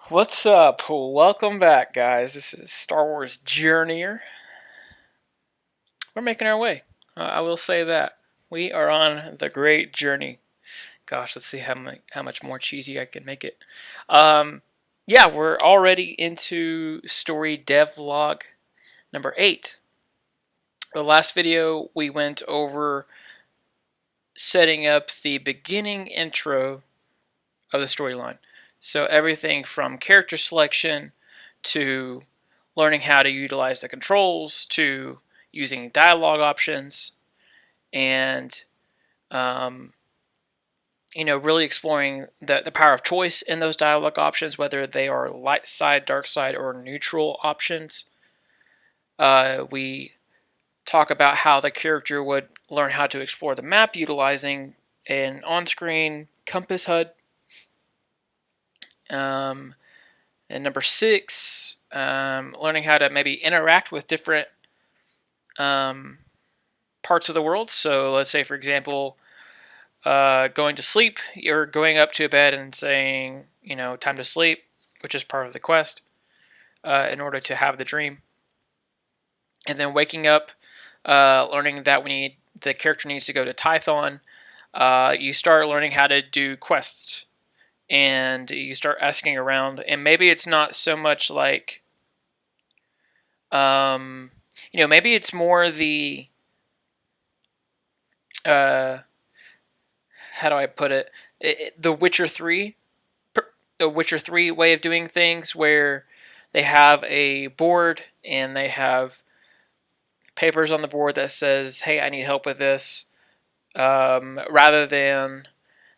What's up? Welcome back, guys. This is Star Wars Journeyer. We're making our way. I will say that. We are on the great journey. Gosh, let's see how much more cheesy I can make it. Um, yeah, we're already into story devlog number 8. The last video, we went over setting up the beginning intro of the storyline. So everything from character selection to learning how to utilize the controls to using dialogue options and um, really exploring the power of choice in those dialogue options, whether they are light side, dark side, or neutral options. We talk about how the character would learn how to explore the map utilizing an on-screen compass HUD. And number 6, learning how to maybe interact with different parts of the world. So let's say, for example, going to sleep, you're going up to bed and saying, time to sleep, which is part of the quest, in order to have the dream. And then waking up, learning that the character needs to go to Tython. You start learning how to do quests, and you start asking around. And maybe it's not so much like, maybe it's more the how do I put it? The Witcher 3, the Witcher 3 way of doing things, where they have a board and they have papers on the board that says, "Hey, I need help with this," rather than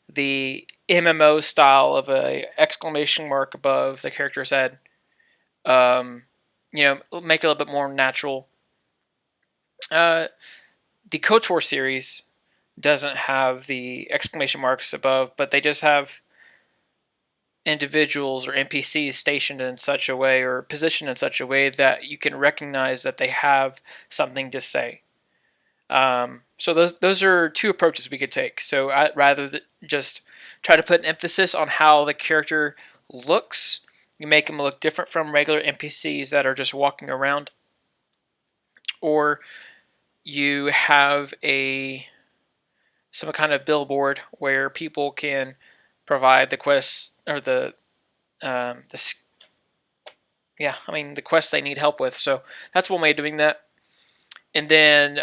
the MMO style of a exclamation mark above the character's head. Make it a little bit more natural. The KOTOR series doesn't have the exclamation marks above, but they just have individuals or NPCs stationed in such a way or positioned in such a way that you can recognize that they have something to say. So those are two approaches we could take. So rather than just try to put an emphasis on how the character looks, you make them look different from regular NPCs that are just walking around, or you have some kind of billboard where people can provide the quests or the quests they need help with. So that's one way of doing that. And then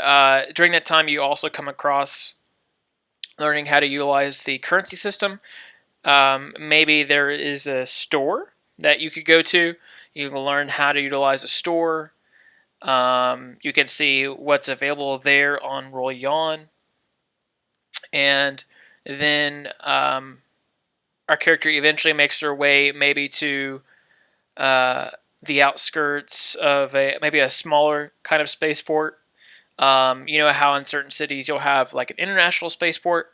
during that time, you also come across learning how to utilize the currency system. Maybe there is a store that you could go to. You can learn how to utilize a store. You can see what's available there on Royan. And then our character eventually makes her way maybe to the outskirts of maybe a smaller kind of spaceport. You know how in certain cities you'll have like an international spaceport.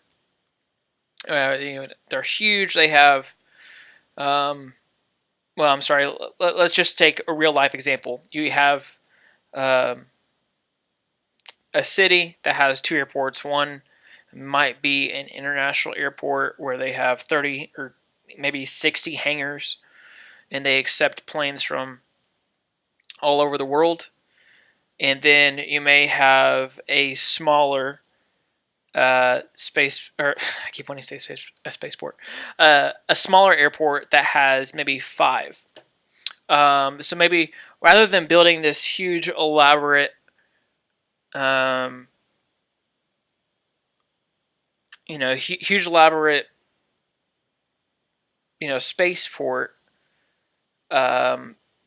They're huge. They have, I'm sorry. Let's just take a real life example. You have um, a city that has two airports. One might be an international airport where they have 30 or maybe 60 hangars, and they accept planes from all over the world. And then you may have a smaller space, or I keep wanting to say a spaceport, a smaller airport that has maybe 5. So maybe rather than building this huge elaborate, um, huge elaborate, spaceport,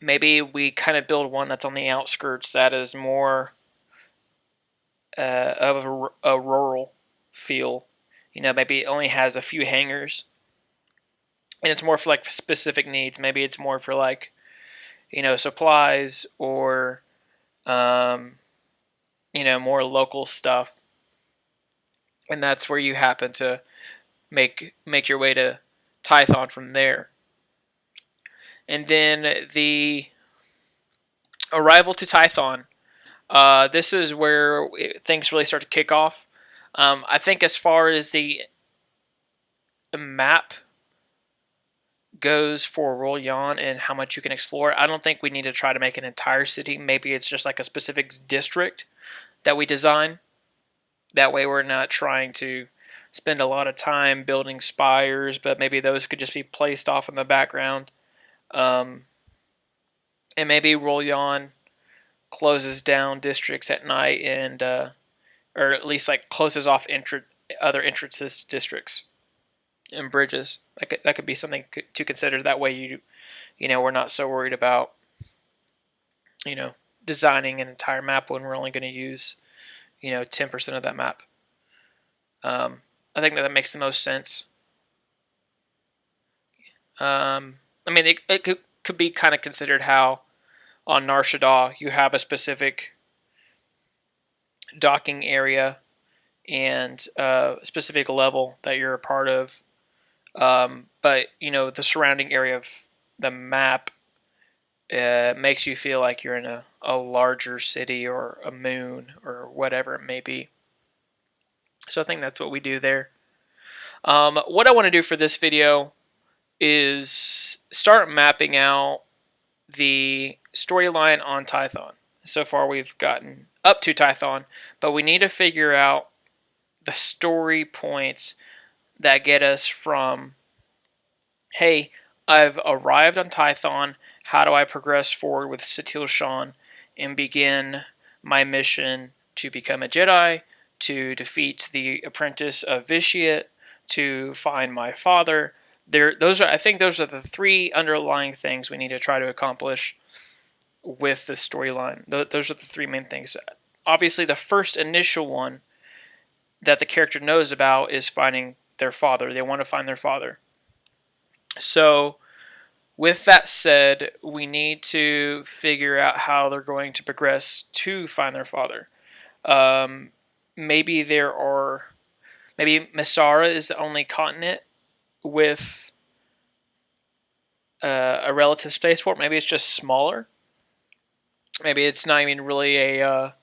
maybe we kind of build one that's on the outskirts that is more of a rural feel. Maybe it only has a few hangars, and it's more for like specific needs. Maybe it's more for like, supplies or, more local stuff. And that's where you happen to make your way to Tython from there. And then the arrival to Tython. This is where things really start to kick off. I think as far as the map goes for Rolyon and how much you can explore. I don't think we need to try to make an entire city. Maybe it's just like a specific district that we design. That way we're not trying to spend a lot of time building spires, but maybe those could just be placed off in the background. Um, and maybe Rolyon closes down districts at night and or at least like closes off other entrances to districts and bridges. That could be something to consider. That way we're not so worried about you know designing an entire map when we're only going to use 10% of that map. I think that makes the most sense. I mean, it could be kind of considered how on Nar Shaddaa you have a specific docking area and a specific level that you're a part of. But the surrounding area of the map makes you feel like you're in a larger city or a moon or whatever it may be. So I think that's what we do there. What I want to do for this video is start mapping out the storyline on Tython. So far we've gotten up to Tython, but we need to figure out the story points that get us from, hey, I've arrived on Tython, how do I progress forward with Satele Shan and begin my mission to become a Jedi, to defeat the apprentice of Vitiate, to find my father. I think those are the three underlying things we need to try to accomplish with the storyline. Those are the three main things. Obviously, the first initial one that the character knows about is finding their father. They want to find their father. So, with that said, we need to figure out how they're going to progress to find their father. Maybe Masara is the only continent with a relative spaceport. Maybe it's just smaller. Maybe it's not even really a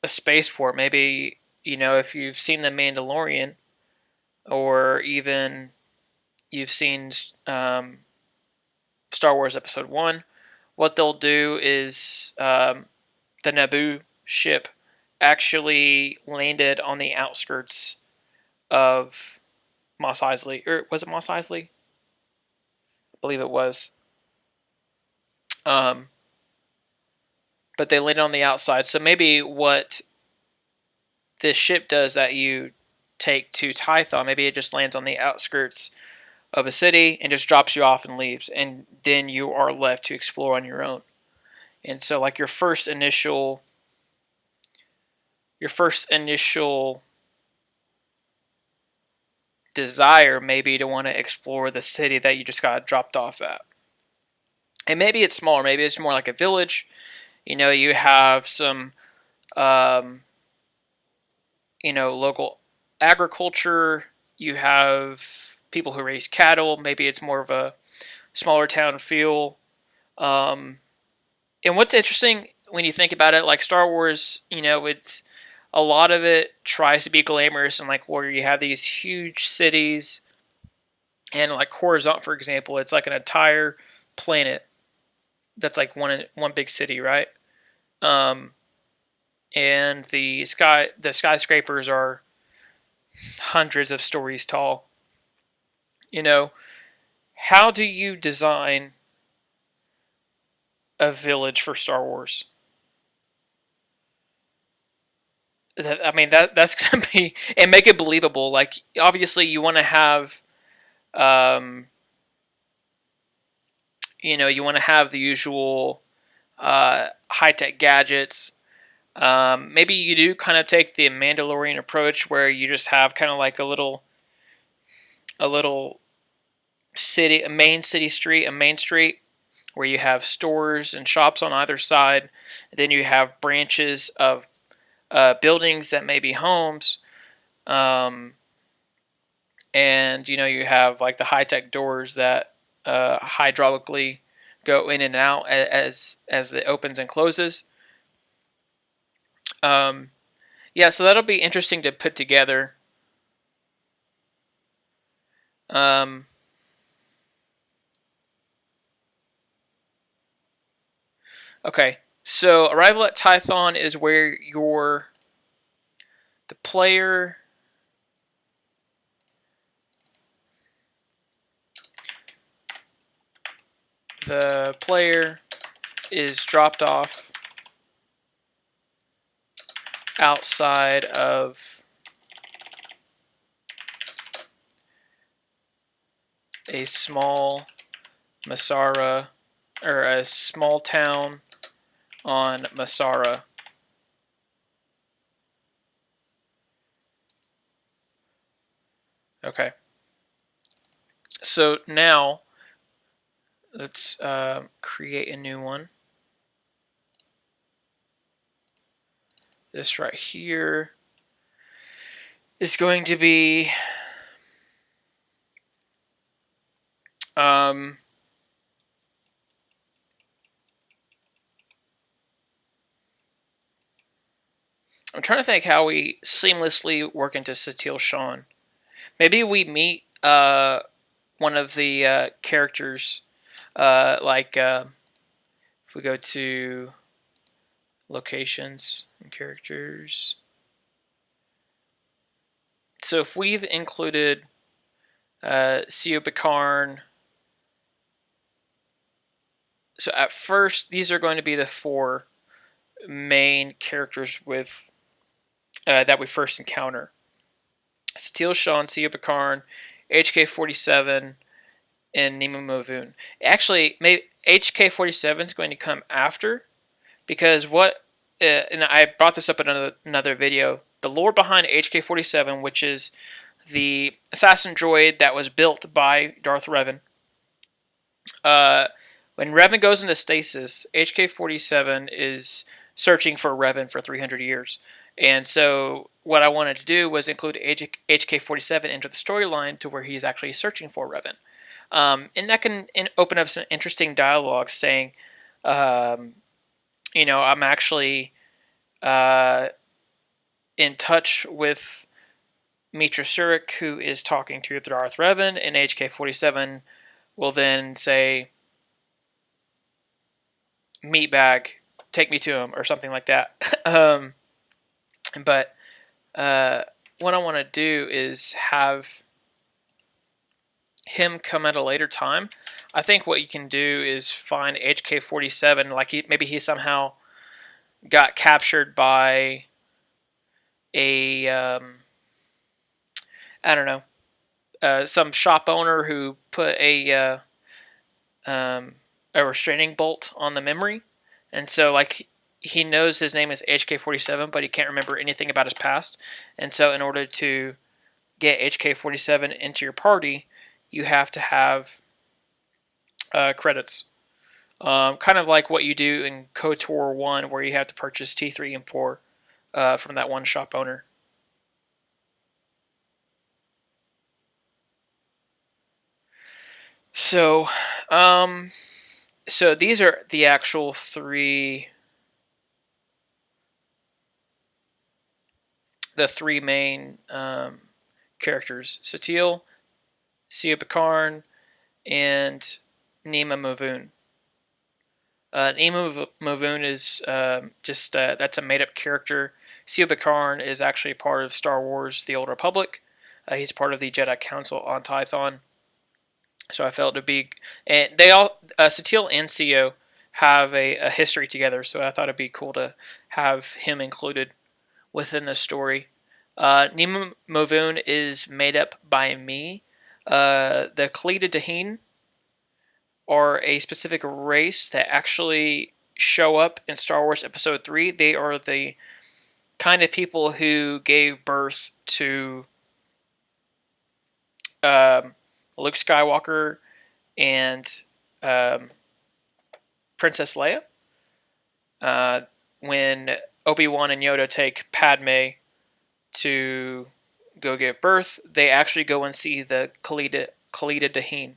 spaceport. Maybe if you've seen The Mandalorian, or even you've seen Star Wars Episode 1, what they'll do is the Naboo ship actually landed on the outskirts of Mos Eisley. Or was it Mos Eisley? I believe it was. But they landed on the outside. So maybe what this ship does that you take to Tython, maybe it just lands on the outskirts of a city and just drops you off and leaves, and then you are left to explore on your own. And so like your first initial desire may be to want to explore the city that you just got dropped off at. And maybe it's smaller, maybe it's more like a village. You have some local agriculture, you have people who raise cattle, maybe it's more of a smaller town feel. And what's interesting when you think about it, like Star Wars, it's a lot of it tries to be glamorous and like where you have these huge cities, and like Coruscant, for example, it's like an entire planet that's like one big city, right? And the skyscrapers are hundreds of stories tall. How do you design a village for Star Wars? That's gonna be, and make it believable. Like obviously you want to have, you want to have the usual high tech gadgets. Maybe you do kind of take the Mandalorian approach where you just have kind of like a little city, a main street where you have stores and shops on either side. Then you have branches of buildings that may be homes, and you have like the high tech doors that hydraulically go in and out as it opens and closes. Yeah, so that'll be interesting to put together. Um, okay, so arrival at Tython is where the player the player is dropped off outside of a small Masara, or a small town on Masara. Okay. So now let's create a new one. This right here is going to be um, I'm trying to think how we seamlessly work into Satele Shan. Maybe we meet one of the characters, like if we go to locations and characters. So if we've included Siobakarn, so at first these are going to be the 4 main characters with that we first encounter. Satele Shan, Siobakarn, HK-47, and Nima Movun. Actually, maybe HK-47 is going to come after, because and I brought this up in another video, the lore behind HK-47, which is the assassin droid that was built by Darth Revan. When Revan goes into stasis, HK-47 is searching for Revan for 300 years. And so what I wanted to do was include HK-47 into the storyline to where he's actually searching for Revan. And that can open up some interesting dialogue saying, I'm actually in touch with Mitra Surik, who is talking to Darth Revan, and HK-47 will then say, meatbag, take me to him, or something like that. But what I want to do is have him come at a later time. I think what you can do is find HK-47, like maybe he somehow got captured by a I don't know, some shop owner who put a restraining bolt on the memory, and so like he knows his name is HK-47, but he can't remember anything about his past, and so in order to get HK-47 into your party, you have to have credits. Kind of like what you do in KOTOR 1, where you have to purchase T3 and 4 from that one shop owner. So, so these are the actual 3, the 3 main characters: Satele, Siobakarn, and Nima Movun. Nima Movun is just that's a made-up character. Siobakarn is actually part of Star Wars: The Old Republic. He's part of the Jedi Council on Tython. So I felt it'd be, and they all Satele and Sio have a history together. So I thought it'd be cool to have him included within the story. Nima Movun is made up by me. The Khalida Dahin are a specific race that actually show up in Star Wars Episode 3. They are the kind of people who gave birth to Luke Skywalker and Princess Leia. When Obi-Wan and Yoda take Padme to go give birth, they actually go and see the Khalida Dahin.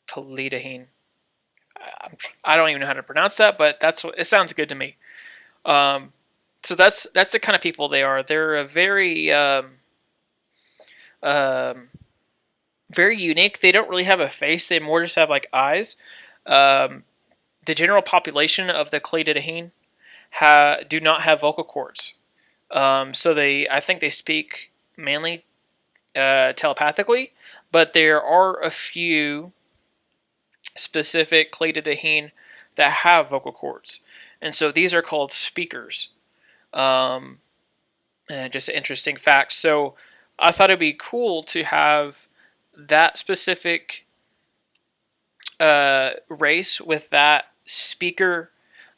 Khalida. I don't even know how to pronounce that, but it sounds good to me. So that's the kind of people they are. They're a very very unique. They don't really have a face. They more just have like eyes. Um, the general population of the Clade do not have vocal cords. So I think they speak mainly telepathically, but there are a few specific Clade that have vocal cords, and so these are called speakers. Um, just an interesting fact. So I thought it'd be cool to have that specific race with that speaker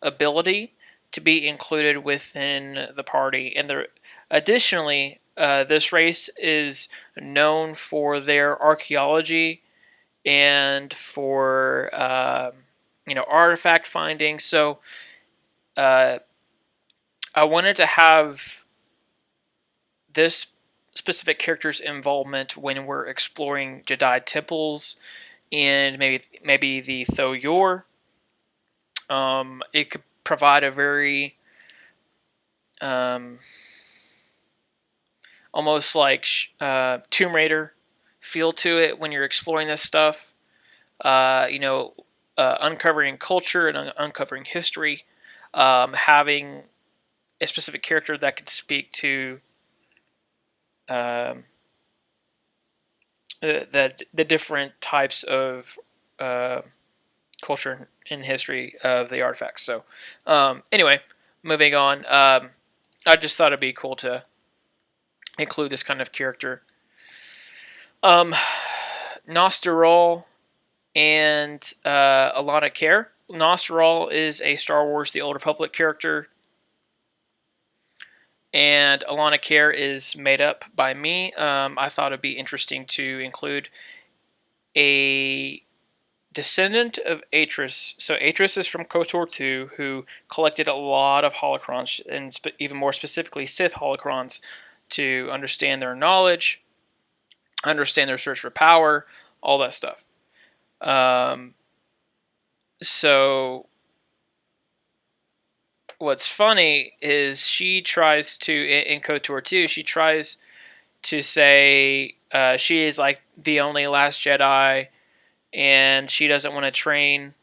ability to be included within the party. And additionally, this race is known for their archaeology and for artifact finding. So uh, I wanted to have this specific character's involvement when we're exploring Jedi temples and maybe the Thoyor. It could provide a very um, almost like Tomb Raider feel to it when you're exploring this stuff. Uncovering culture and uncovering history, having a specific character that could speak to um, the different types of culture and history of the artifacts. So, anyway, moving on. I just thought it'd be cool to include this kind of character. Nosterol and Alana Care. Nosterol is a Star Wars The Old Republic character, and Alana Care is made up by me. I thought it'd be interesting to include a descendant of Atris. So Atris is from KOTOR 2, who collected a lot of holocrons, and even more specifically Sith holocrons, to understand their knowledge, understand their search for power, all that stuff. So what's funny is she tries to, in KOTOR 2, she tries to say she is like the only last Jedi, and she doesn't want to train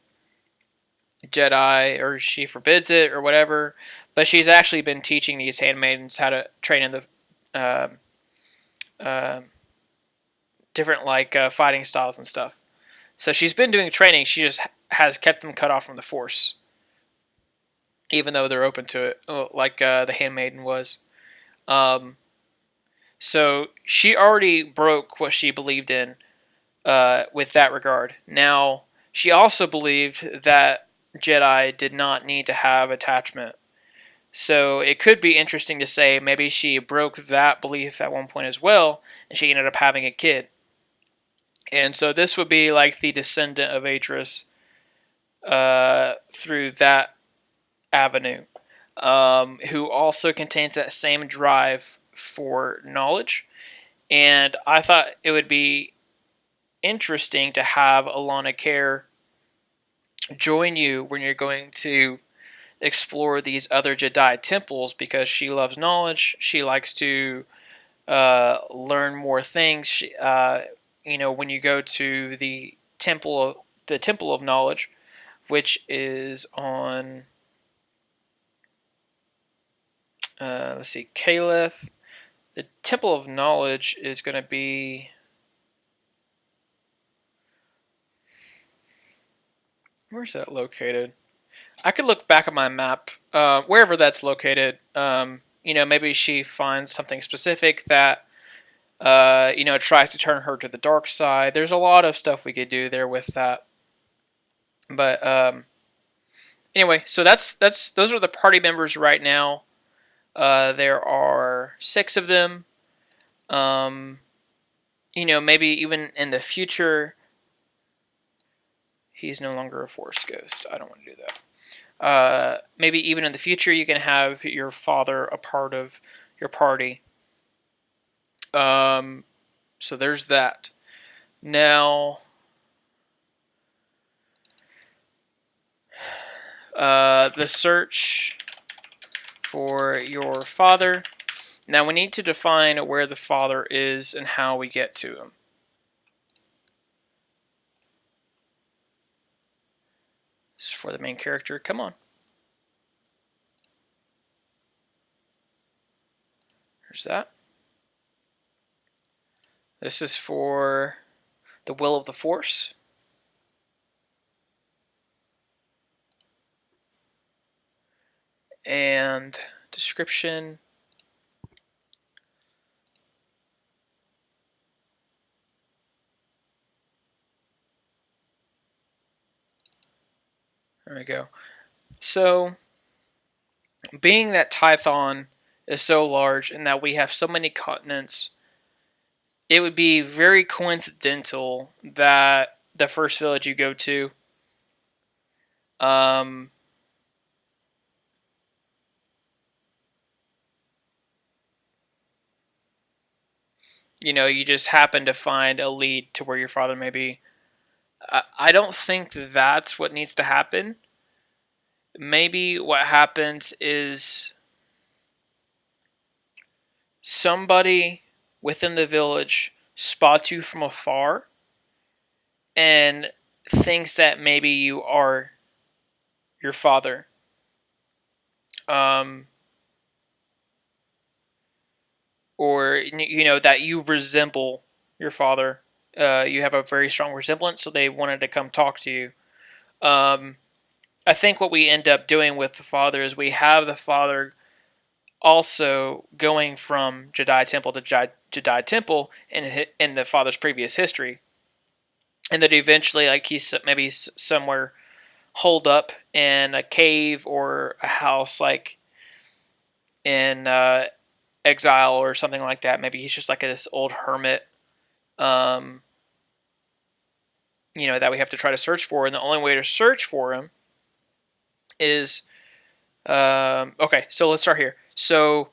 Jedi, or she forbids it, or whatever. But she's actually been teaching these handmaidens how to train in the different fighting styles and stuff. So she's been doing training. She just has kept them cut off from the Force, even though they're open to it, like the handmaiden was. So she already broke what she believed in with that regard. Now, she also believed that Jedi did not need to have attachment. So it could be interesting to say maybe she broke that belief at one point as well, and she ended up having a kid. And so this would be like the descendant of Atris through that avenue, who also contains that same drive for knowledge. And I thought it would be interesting to have Alana Care join you when you're going to explore these other Jedi temples, because she loves knowledge. She likes to learn more things. When you go to the Temple of Knowledge, which is on let's see, Caleth. The Temple of Knowledge is going to be, where's that located? I could look back at my map, wherever that's located. Maybe she finds something specific that tries to turn her to the dark side. There's a lot of stuff we could do there with that. But anyway, so those are the party members right now. There are 6 of them. Maybe even in the future, he's no longer a Force ghost. I don't want to do that. Maybe even in the future, you can have your father a part of your party. So there's that. Now, the search for your father. Now we need to define where the father is and how we get to him. This is for the main character. Come on. There's that. This is for the will of the Force. And description. There we go. So, being that Tython is so large and that we have so many continents, it would be very coincidental that the first village you go to, you just happen to find a lead to where your father may be. I don't think that's what needs to happen. Maybe what happens is somebody within the village spots you from afar and thinks that maybe you are your father. Or that you resemble your father. You have a very strong resemblance, so they wanted to come talk to you. I think what we end up doing with the father is we have the father also going from Jedi Temple to Jedi Temple in the father's previous history, and that eventually, like, he's maybe somewhere holed up in a cave or a house, like in exile or something like that. Maybe he's just like this old hermit, that we have to try to search for, and the only way to search for him is okay. So let's start here. So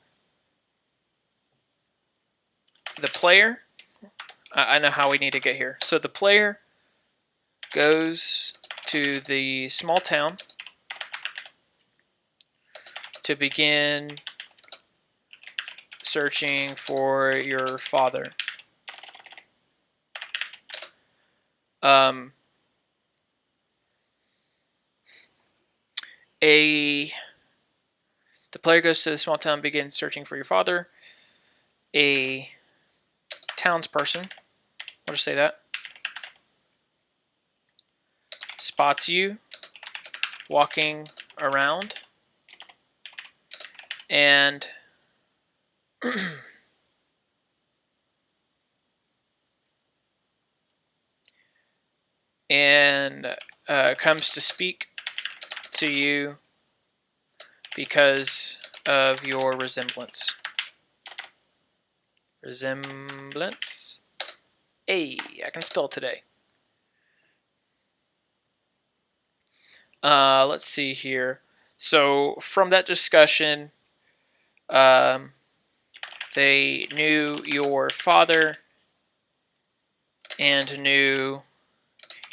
the player, I know how we need to get here. So the player goes to the small town to begin searching for your father. The player goes to the small town, begins searching for your father. A townsperson, I'll just say that, spots you walking around and comes to speak to you because of your resemblance. Resemblance. Hey, I can spell today. Let's see here. So from that discussion, they knew your father and knew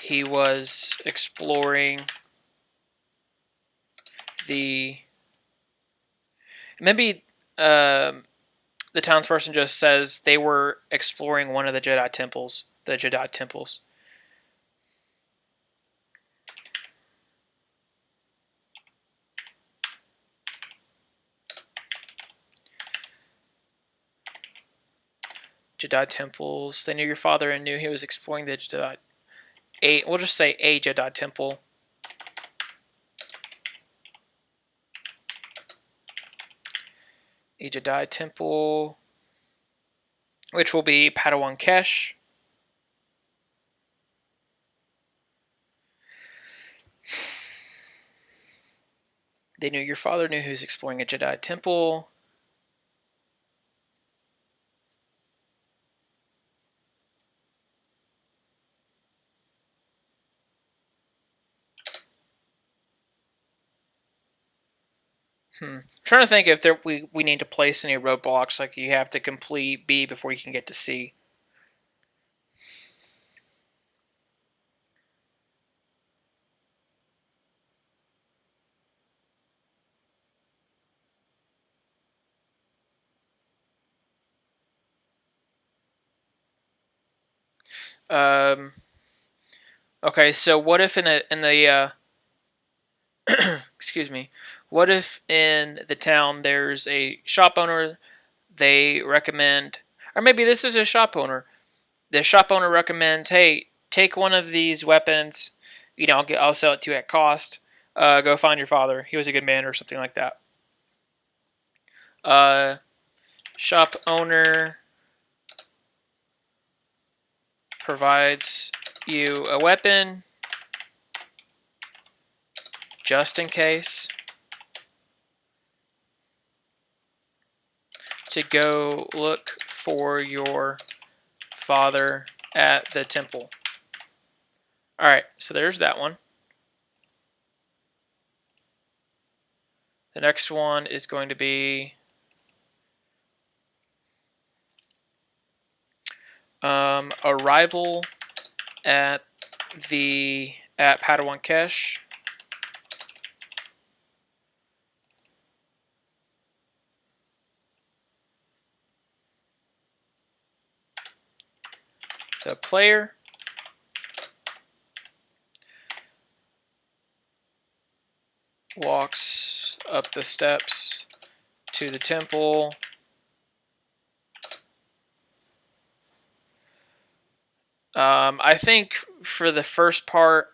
he was exploring maybe the townsperson just says they were exploring one of the Jedi temples. Jedi temples. They knew your father and knew he was exploring the Jedi. We'll just say a Jedi temple. A Jedi temple, which will be Padawan Kesh. They knew your father knew he was exploring a Jedi temple. Trying to think if we need to place any roadblocks, like you have to complete B before you can get to C. Um, okay, so what if in the excuse me, what if in the town there's a shop owner? They recommend, or maybe this is a shop owner. The shop owner recommends, hey, take one of these weapons. I'll sell it to you at cost. Go find your father. He was a good man, or something like that. Uh, Shop owner provides you a weapon just in case to go look for your father at the temple. Alright, so there's that one. The next one is going to be arrival at Padawan Kesh. The player walks up the steps to the temple. I think for the first part,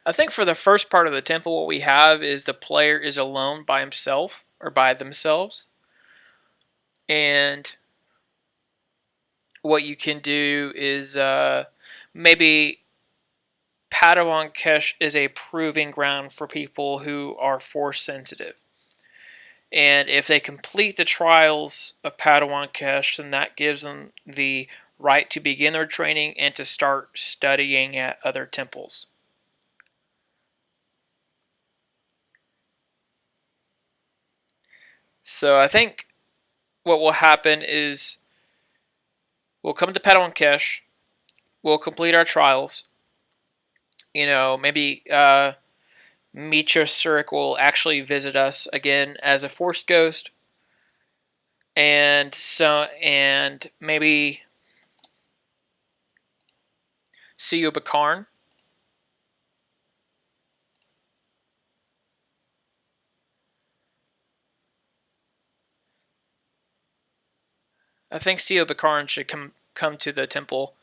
of the temple, what we have is the player is alone by himself or by themselves, and what you can do is maybe Padawan Kesh is a proving ground for people who are force sensitive. And if they complete the trials of Padawan Kesh, then that gives them the right to begin their training and to start studying at other temples. So I think what will happen is we'll come to Padawan Kesh, we'll complete our trials. Maybe Mitra Surik will actually visit us again as a Force Ghost, and maybe Siyo Bakarn. I think Siyo Bakarn should come to the temple,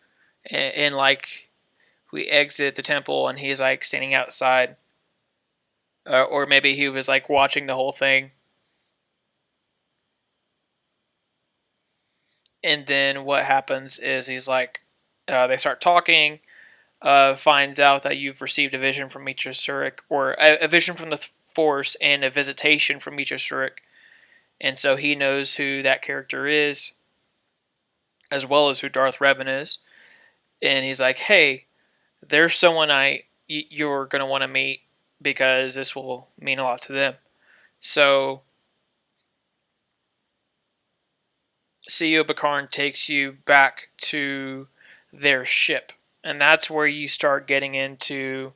and like we exit the temple and he's like standing outside, or maybe he was like watching the whole thing. And then what happens is he's like, they start talking. Finds out that you've received a vision from Mitra Surik, or a vision from the Force, and a visitation from Mitra Surik, and so he knows who that character is, as well as who Darth Revan is. And he's like, "Hey, there's someone you're gonna want to meet because this will mean a lot to them." So CEO Bakarn takes you back to their ship, and that's where you start getting into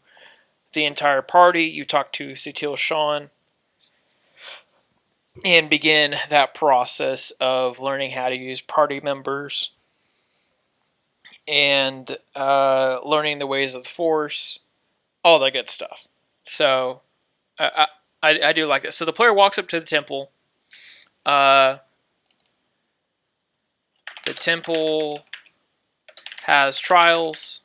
the entire party. You talk to Satele Shan and begin that process of learning how to use party members and learning the ways of the Force, all that good stuff. So I do like this. So the player walks up to the temple. The temple has trials.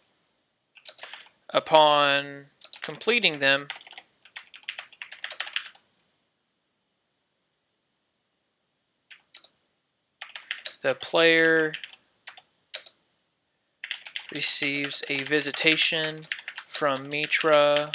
Upon completing them, the player receives a visitation from Mitra.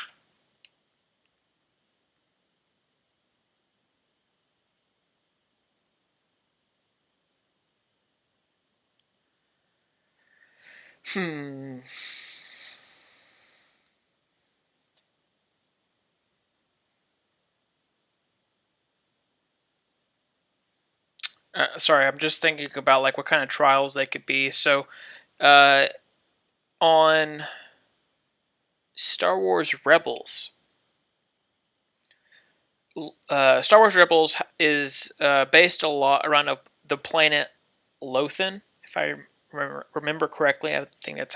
Sorry, I'm just thinking about like what kind of trials they could be. So, on Star Wars Rebels, Star Wars Rebels is based a lot around the planet Lothan, if I remember correctly. I think that's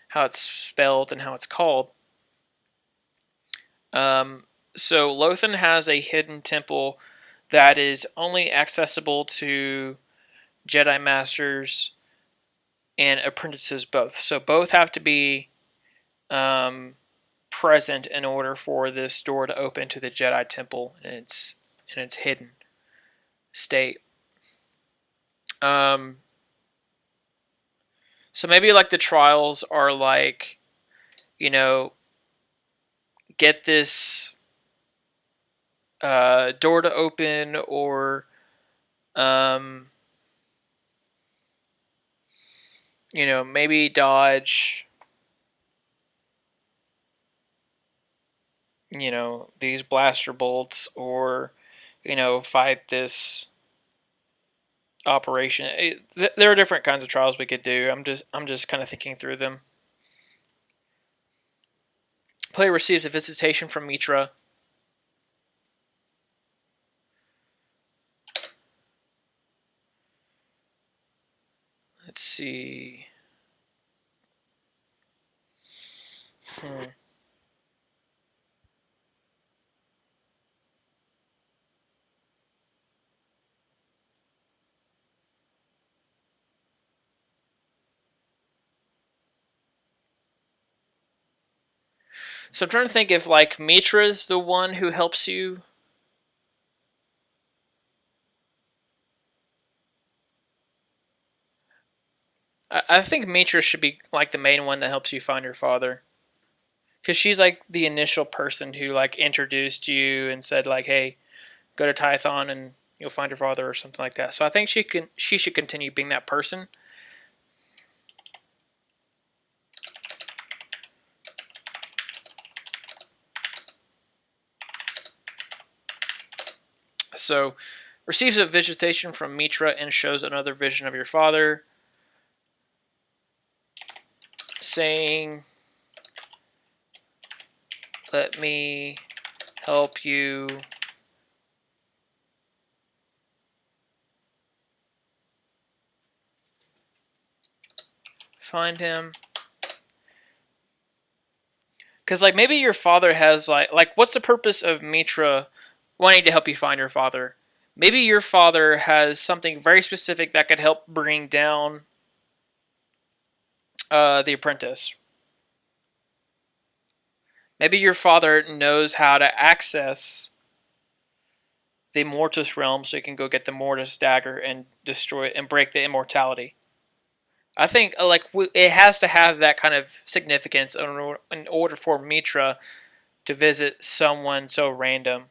how it's spelled and how it's called. So Lothan has a hidden temple that is only accessible to Jedi Masters and apprentices both. So both have to be present in order for this door to open to the Jedi Temple in its hidden state. So maybe like the trials are like, you know, get this door to open, or um, maybe dodge, these blaster bolts, or fight this operation. There are different kinds of trials we could do. I'm just kind of thinking through them. Player receives a visitation from Mitra. Let's see. So I'm trying to think if like Mitra's the one who helps you. I think Mitra should be like the main one that helps you find your father, because she's like the initial person who like introduced you and said like, "Hey, go to Tython and you'll find your father," or something like that. So I think she should continue being that person. So receives a visitation from Mitra and shows another vision of your father, saying, "Let me help you find him." Because like maybe your father has like what's the purpose of Mitra wanting to help you find your father? Maybe your father has something very specific that could help bring down the apprentice. Maybe your father knows how to access the Mortis realm so he can go get the Mortis dagger and destroy it and break the immortality. I think it has to have that kind of significance in order for Mitra to visit someone so random.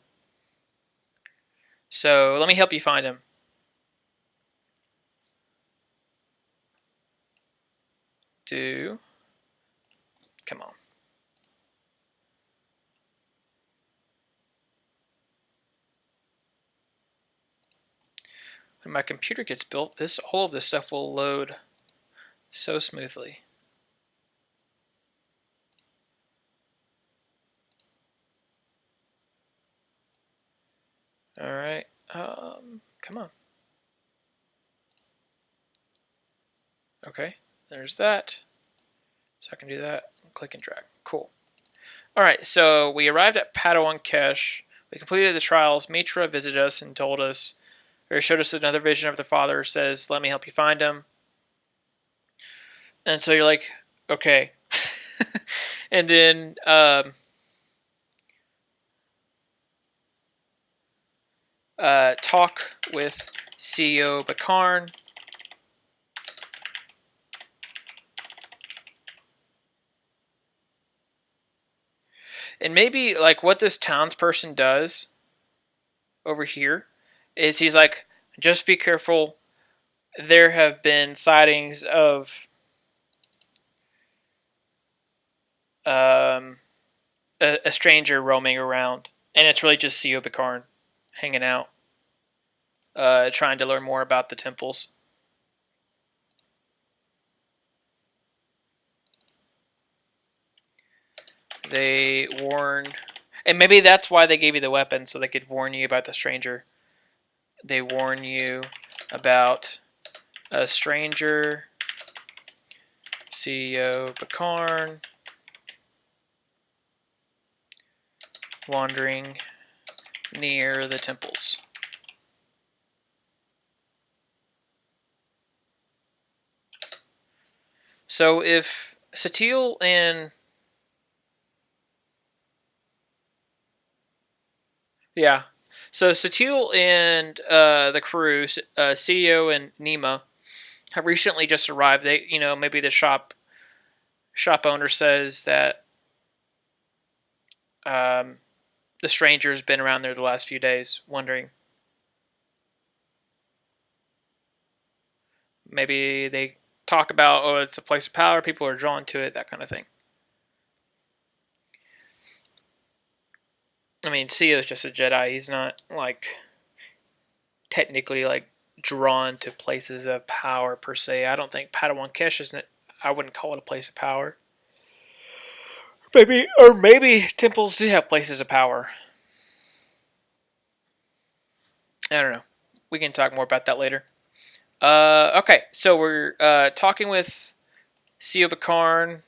So let me help you find him. Come on. When my computer gets built, all of this stuff will load so smoothly. All right. Come on. Okay. There's that. So I can do that. Click and drag. Cool. All right. So we arrived at Padawan Kesh. We completed the trials. Mitra visited us and told us, or showed us another vision of the father. Says, "Let me help you find him." And so you're like, okay. And then talk with CEO Bakarn. And maybe like what this townsperson does over here is he's like, just be careful. There have been sightings of a stranger roaming around, and it's really just CEO Bakarn hanging out, trying to learn more about the temples. They warn. And maybe that's why they gave you the weapon, so they could warn you about the stranger. They warn you about a stranger, CEO Bakarn, wandering near the temples. So if Satele and yeah, so Satele and the crew, CEO and Nima, have recently just arrived. They, maybe the shop owner says that um, the stranger's been around there the last few days, wondering. Maybe they talk about, oh, it's a place of power, people are drawn to it, that kind of thing. I mean, CEO's just a Jedi. He's not like technically like drawn to places of power per se. I don't think Padawan Kesh isn't. I wouldn't call it a place of power. Maybe temples do have places of power. I don't know. We can talk more about that later. Okay, so we're talking with CEO Bakarn.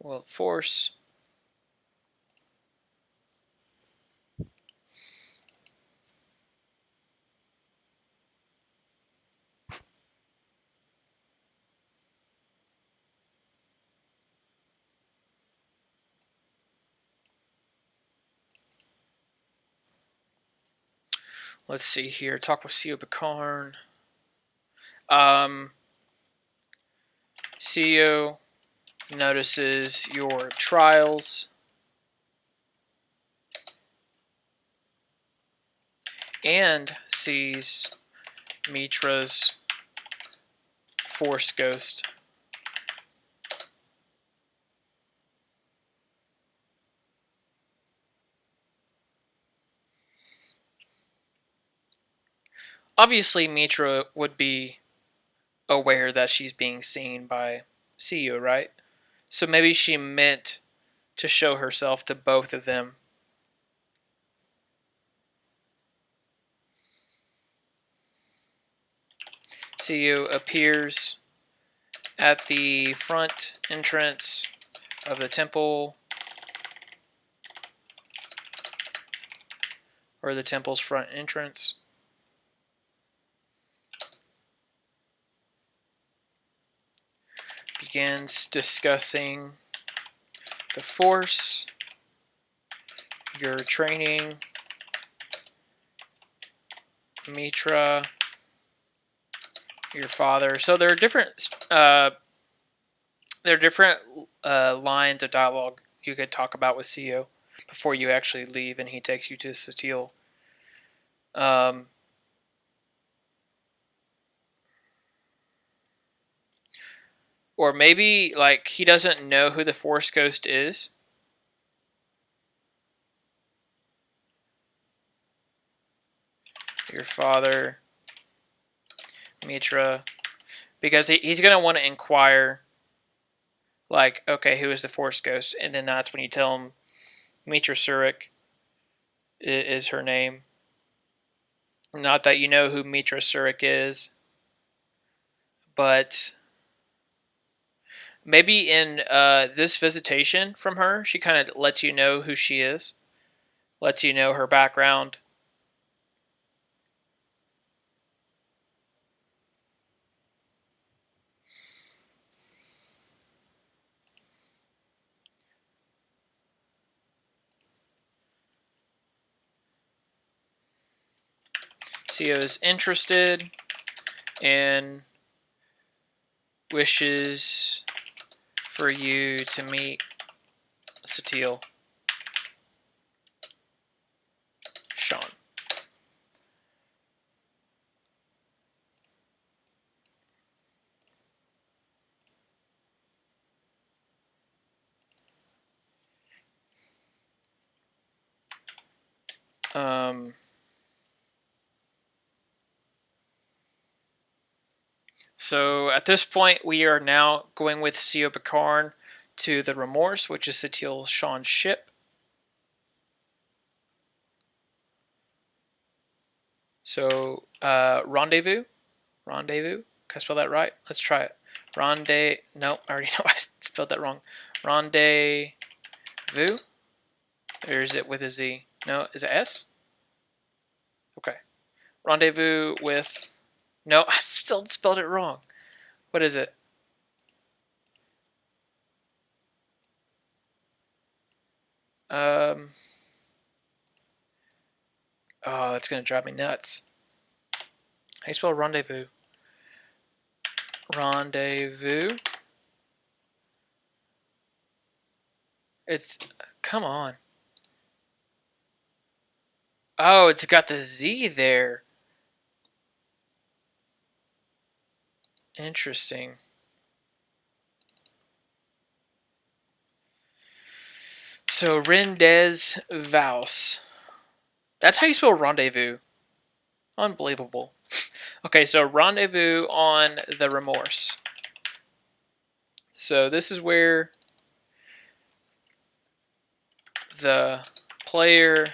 Well, Force. Let's see here. Talk with CEO Bakarn. CEO notices your trials and sees Mitra's Force Ghost. Obviously, Mitra would be aware that she's being seen by CEO, right? So maybe she meant to show herself to both of them. CEO appears at the front entrance of the temple, or the temple's front entrance. Begins discussing the Force, your training, Mitra, your father. So there are different lines of dialogue you could talk about with CEO before you actually leave, and he takes you to Satele. Or maybe like he doesn't know who the Force Ghost is. Your father, Mitra, because he's gonna want to inquire. Like, okay, who is the Force Ghost? And then that's when you tell him Mitra Surik is her name. Not that you know who Mitra Surik is, but maybe in this visitation from her, she kind of lets you know who she is, lets you know her background. CEO is interested and wishes for you to meet Satele Shan. So at this point, we are now going with Siobhan to the Remorse, which is Satele Shan's ship. So rendezvous. Can I spell that right? Let's try it. No, I already know I spelled that wrong. Rendezvous. Or is it with a Z? No, is it S? Okay. Rendezvous with. No, I still spelled it wrong. What is it? Oh, that's gonna drive me nuts. How do you spell rendezvous? Rendezvous. It's. Come on. Oh, it's got the Z there. Interesting. So Rendezvous. That's how you spell rendezvous. Unbelievable. Okay, so rendezvous on the Remorse. So this is where the player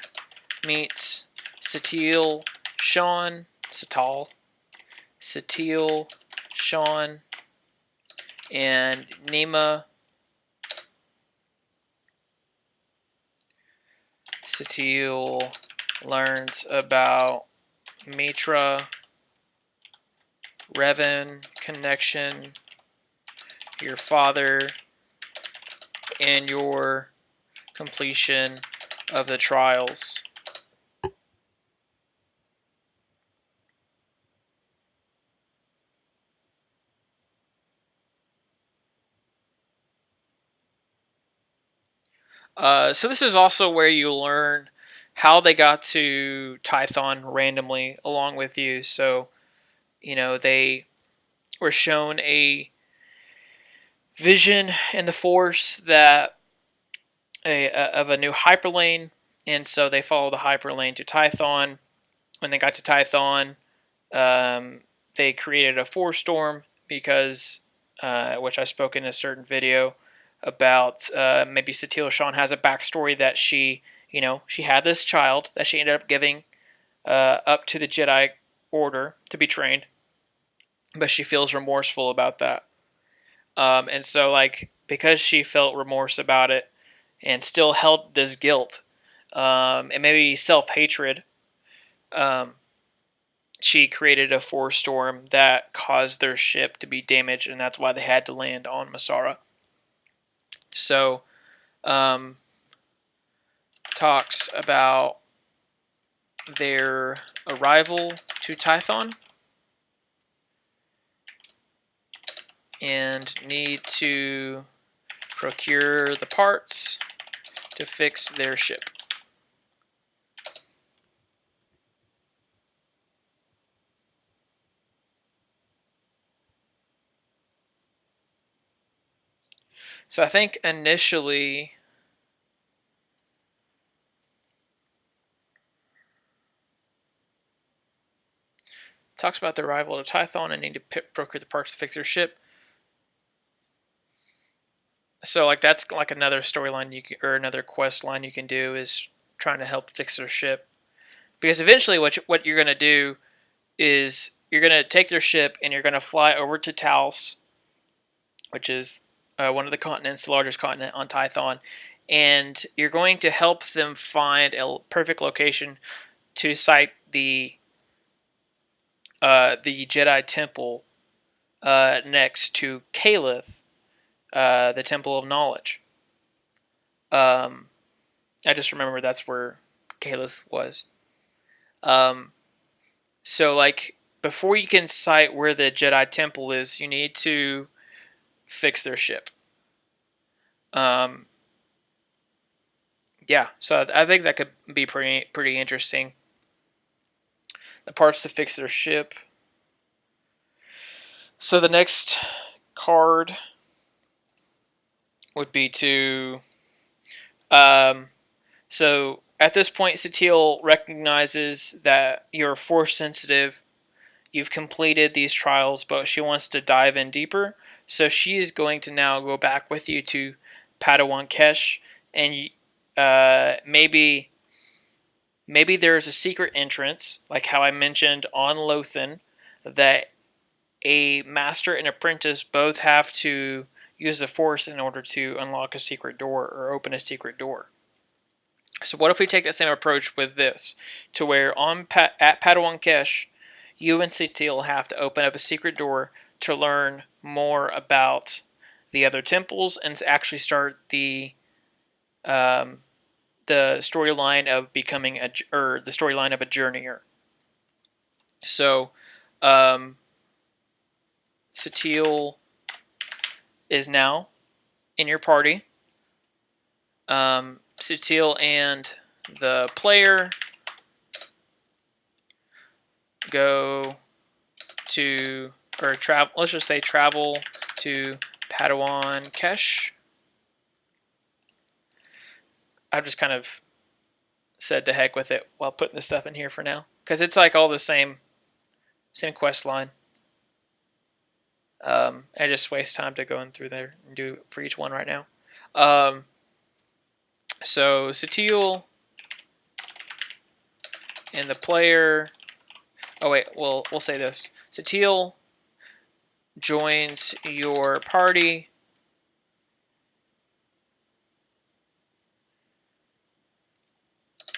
meets Satele Shan, Satele Shan, and Nima. Satele learns about Mitra, Revan connection, your father, and your completion of the trials. So this is also where you learn how they got to Tython randomly along with you. So, they were shown a vision in the Force that of a new hyperlane, and so they followed the hyperlane to Tython. When they got to Tython, they created a Force storm because, which I spoke in a certain video about, maybe Satele Shan has a backstory that she had this child that she ended up giving up to the Jedi Order to be trained, but she feels remorseful about that. And so, because she felt remorse about it and still held this guilt, and maybe self-hatred, she created a force storm that caused their ship to be damaged, and that's why they had to land on Masara. So, talks about their arrival to Tython and need to procure the parts to fix their ship. So I think initially talks about their arrival to Tython and need to procure the parts to fix their ship. So that's another storyline or another quest line you can do is trying to help fix their ship. Because eventually what you're going to do is you're going to take their ship and you're going to fly over to Talos, which is one of the continents, the largest continent on Tython, and you're going to help them find a perfect location to site the Jedi Temple next to Calith, the Temple of Knowledge. I just remember that's where Calith was. So before you can cite where the Jedi Temple is, you need to fix their ship. Yeah, so I think that could be pretty interesting. The parts to fix their ship. So the next card would be to, so at this point, Satele recognizes that you're force sensitive. You've completed these trials, but she wants to dive in deeper. So she is going to now go back with you to Padawan Kesh, and maybe there's a secret entrance, like how I mentioned on Lothan, that a master and apprentice both have to use the Force in order to unlock a secret door or open a secret door. So what if we take that same approach with this, to where at Padawan Kesh, you and Satele have to open up a secret door to learn more about the other temples and to actually start the storyline of becoming the storyline of a journeyer. So, Satele is now in your party. Satele and the player go to, or travel, let's just say travel to Padawan Kesh. I've just kind of said to heck with it while putting this stuff in here for now, because it's like all the same quest line. I just waste time to go in through there and do it for each one right now. So Satele and the player. Oh wait, we'll say this. Satele joins your party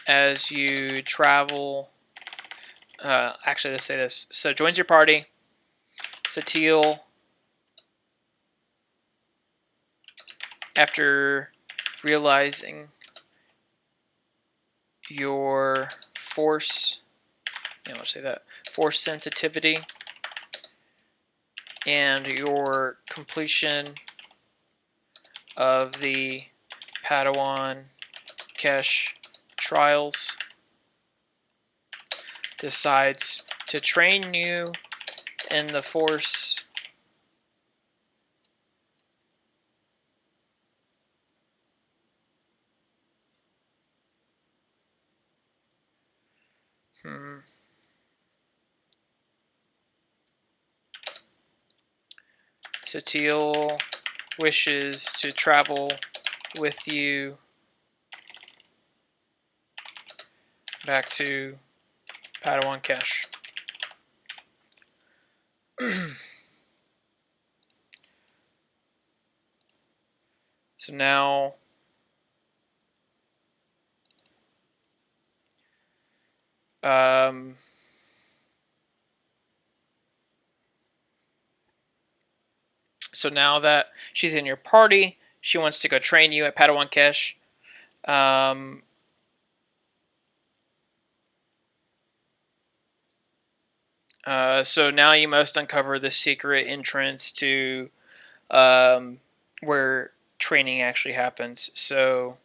as you travel. Actually, let's say this. So joins your party. Satele, after realizing your force, let's say that, force sensitivity, and your completion of the Padawan Kesh trials, decides to train you in the Force Satele wishes to travel with you back to Padawan Kesh. So now that she's in your party, she wants to go train you at Padawan Kesh. So now you must uncover the secret entrance to where training actually happens. So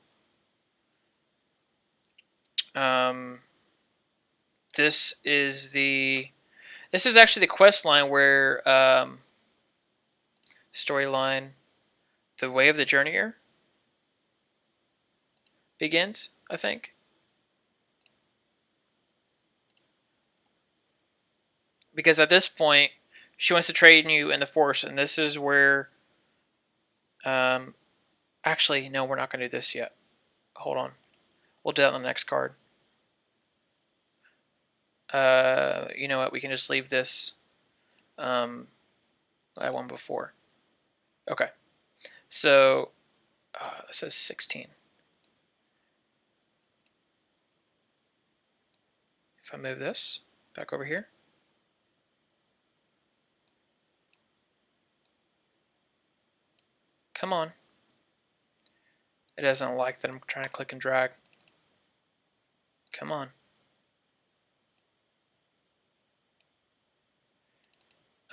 this is actually the quest line where storyline, the Way of the Journeyer begins, I think. Because at this point, she wants to train you in the Force, and this is where... actually, no, we're not going to do this yet. Hold on. We'll do that on the next card. You know what? We can just leave this that one before. Okay. So, it says 16. If I move this back over here. Come on. It doesn't like that I'm trying to click and drag. Come on.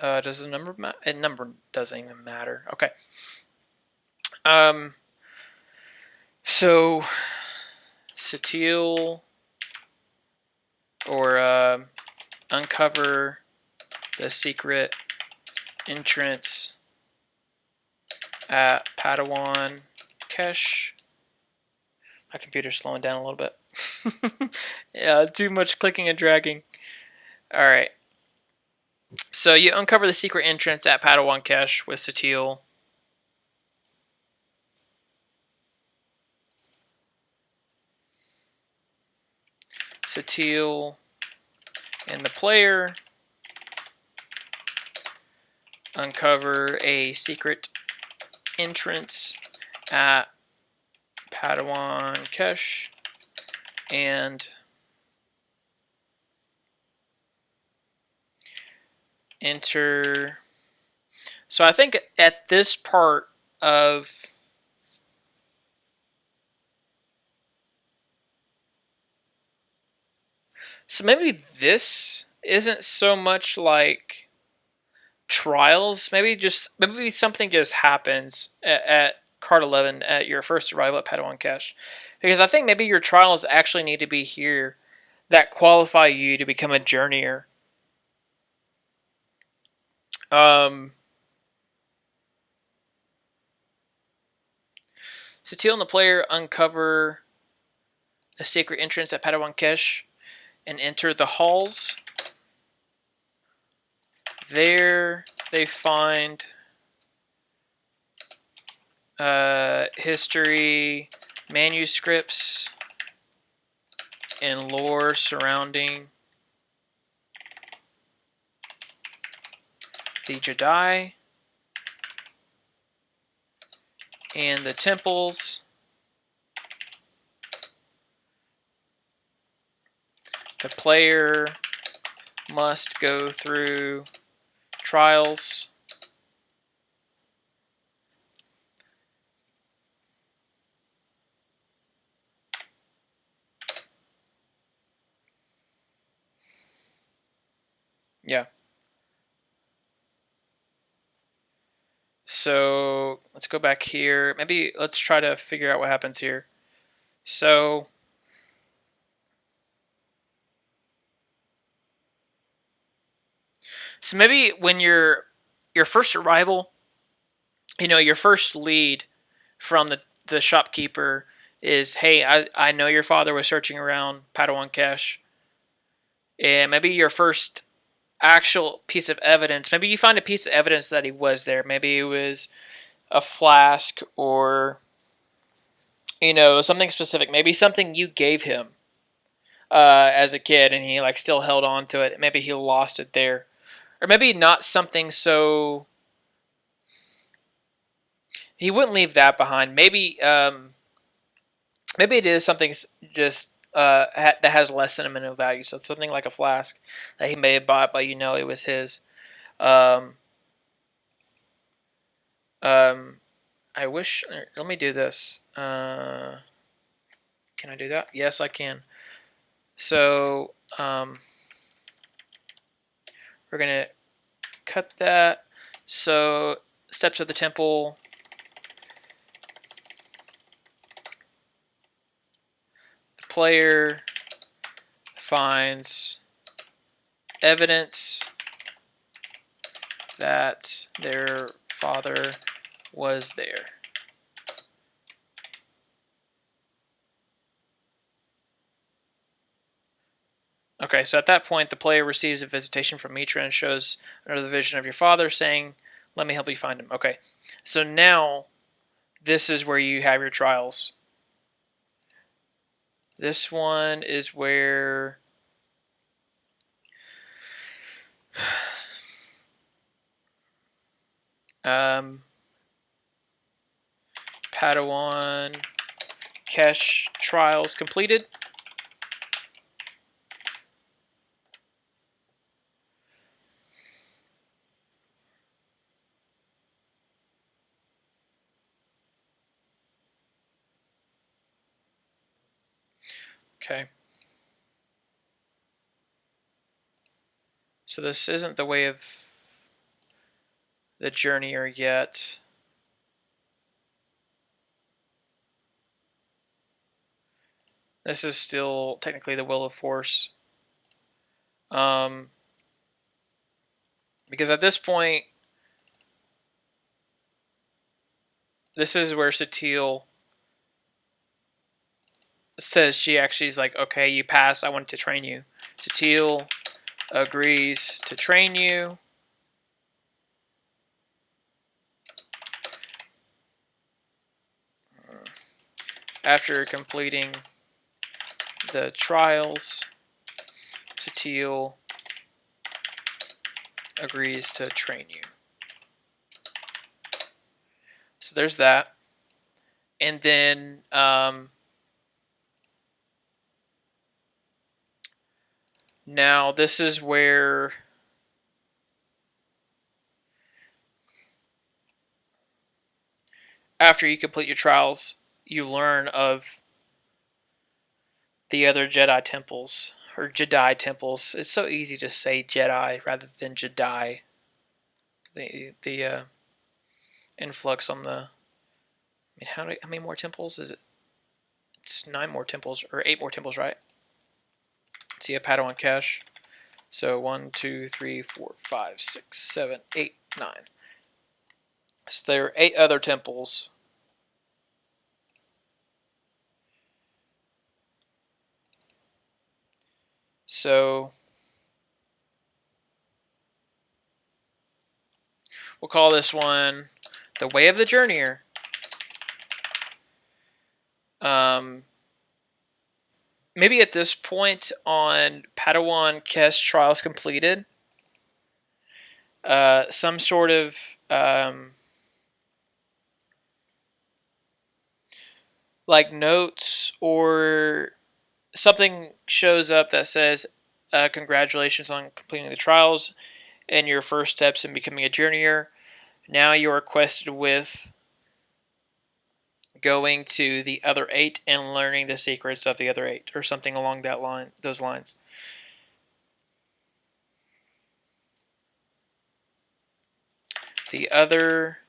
Does the number matter? A number doesn't even matter. Okay. So Satele, or uncover the secret entrance at Padawan Kesh. My computer's slowing down a little bit. Yeah, too much clicking and dragging. Alright. So you uncover the secret entrance at Padawan Kesh with Satele. Satele and the player uncover a secret entrance at Padawan Kesh and enter. So I think at this part of so maybe this isn't so much like trials. Maybe something just happens at card 11 at your first arrival at Padawan Kesh, because I think maybe your trials actually need to be here that qualify you to become a journeyer. Satele and the player uncover a secret entrance at Padawan Kesh and enter the halls. There they find history, manuscripts, and lore surrounding the Jedi and the temples. The player must go through trials. Yeah. So let's go back here. Maybe let's try to figure out what happens here. So maybe when your first arrival, your first lead from the shopkeeper is, hey, I know your father was searching around Padawan Kesh. And maybe your first actual piece of evidence, maybe you find a piece of evidence that he was there. Maybe it was a flask or, something specific. Maybe something you gave him as a kid and he like still held on to it. Maybe he lost it there. Or maybe not something so... He wouldn't leave that behind. Maybe it is something just that has less sentimental value. So it's something like a flask that he may have bought, but it was his. Um, I wish. Let me do this. Can I do that? Yes, I can. So we're gonna cut that. So steps of the temple. The player finds evidence that their father was there. Okay, so at that point, the player receives a visitation from Mitra and shows another vision of your father saying, let me help you find him. Okay, so now this is where you have your trials. This one is where Padawan Kesh trials completed. Okay. So this isn't the way of the journeyer yet. This is still technically the will of force. Because at this point, this is where Satele says she actually is like, okay, you passed. I wanted to train you. Satele agrees to train you. After completing the trials, Satele agrees to train you. So there's that. And then now this is where after you complete your trials, you learn of the other Jedi temples, or Jedi temples. It's so easy to say Jedi rather than Jedi. The influx on the. I mean, how many more temples is it? It's 9 more temples, or 8 more temples, right? See a Padawan cache. So 1, 2, 3, 4, 5, 6, 7, 8, 9. So there are 8 other temples. So we'll call this one the Way of the Journeyer. Maybe at this point on Padawan Cache Trials completed, some sort of like notes or something shows up that says, congratulations on completing the trials and your first steps in becoming a journeyer. Now you are quested with going to the other 8 and learning the secrets of the other 8, or something along those lines. The other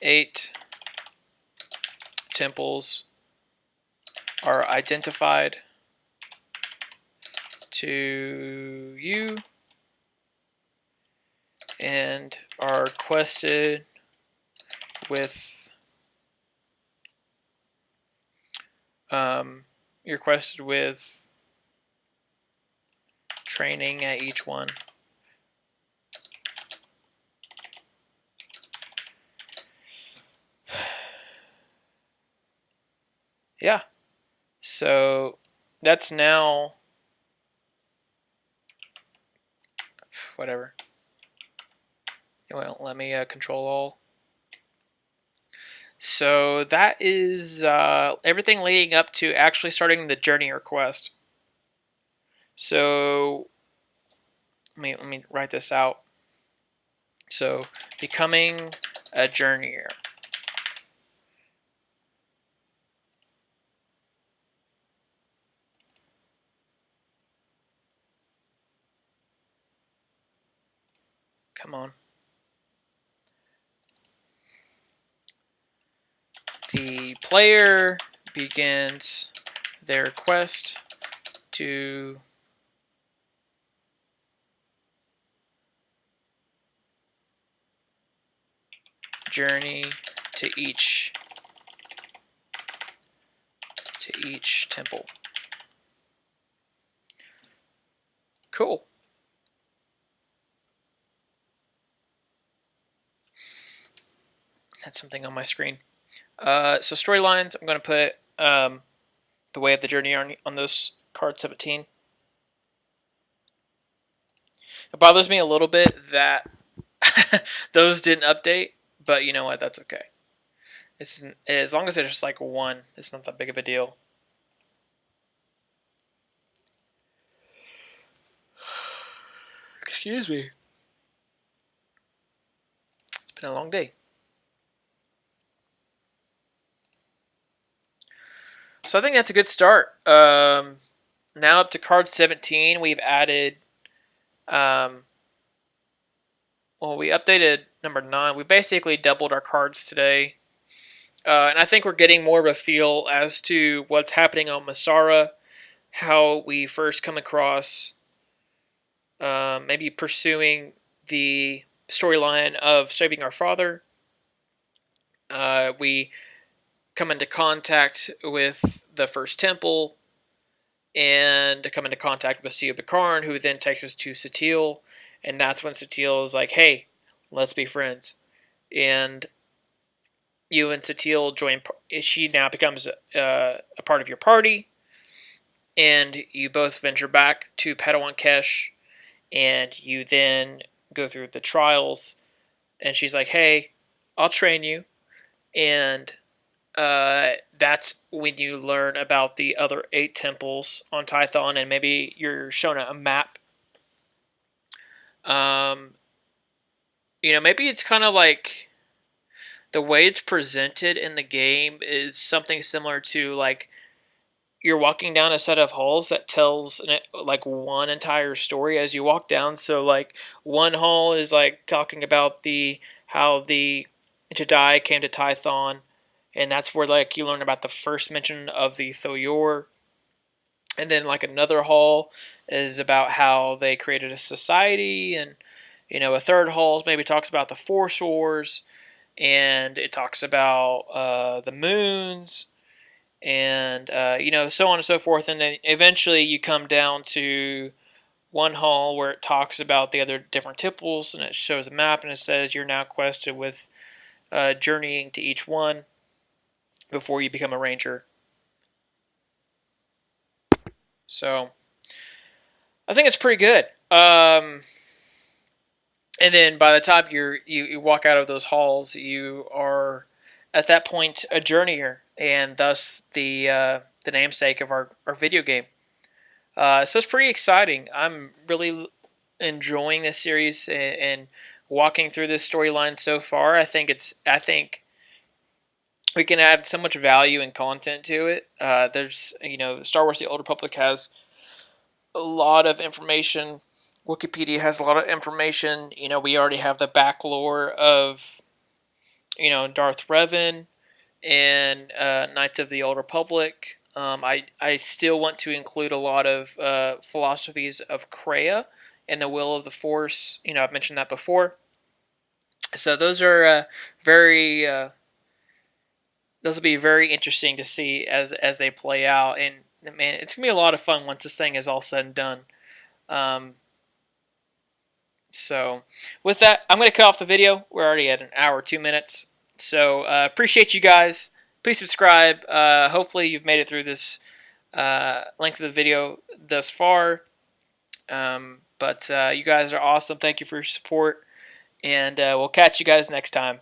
8 temples are identified to you and are quested with you're quested with training at each one. Yeah. So that's now whatever. It won't let me control all. So that is everything leading up to actually starting the Journeyer quest. So let me write this out. So becoming a Journeyer. Come on. The player begins their quest to journey to each temple. Cool. Had something on my screen. So storylines, I'm going to put the Way of the Journey on this card 17. It bothers me a little bit that those didn't update, but you know what? That's okay. It's, as long as it's just like 1, it's not that big of a deal. Excuse me. It's been a long day. So I think that's a good start. Now up to card 17, we've added, well, we updated number 9. We basically doubled our cards today. And I think we're getting more of a feel as to what's happening on Masara, how we first come across maybe pursuing the storyline of saving our father. We come into contact with the first temple and come into contact with Sio Bakarn, who then takes us to Satele, and that's when Satele is like, "Hey, let's be friends." And you and Satele join. She now becomes a part of your party, and you both venture back to Padawan Kesh, and you then go through the trials. And she's like, "Hey, I'll train you," and that's when you learn about the other 8 temples on Tython, and maybe you're shown a map. Um, maybe it's kind of like the way it's presented in the game is something similar to like you're walking down a set of halls that tells like one entire story as you walk down. So like one hall is like talking about the how the Jedi came to Tython, and that's where like you learn about the first mention of the Thoyor. And then like another hall is about how they created a society, and a third hall maybe talks about the Force Wars, and it talks about the moons, and so on and so forth. And then eventually you come down to one hall where it talks about the other different temples, and it shows a map, and it says you're now quested with journeying to each one before you become a ranger. So I think it's pretty good. And then by the time you walk out of those halls, you are at that point a journeyer, and thus the namesake of our video game. So it's pretty exciting. I'm really enjoying this series and walking through this storyline so far. I think we can add so much value and content to it. There's Star Wars: The Old Republic has a lot of information. Wikipedia has a lot of information. We already have the back lore of Darth Revan and Knights of the Old Republic. I still want to include a lot of philosophies of Kreia and the will of the Force. I've mentioned that before. So those are those will be very interesting to see as they play out. And man, it's gonna be a lot of fun once this thing is all said and done. Um, so with that, I'm going to cut off the video. We're already at an hour, 2 minutes. So appreciate you guys. Please subscribe. Hopefully you've made it through this length of the video thus far. But you guys are awesome. Thank you for your support. And we'll catch you guys next time.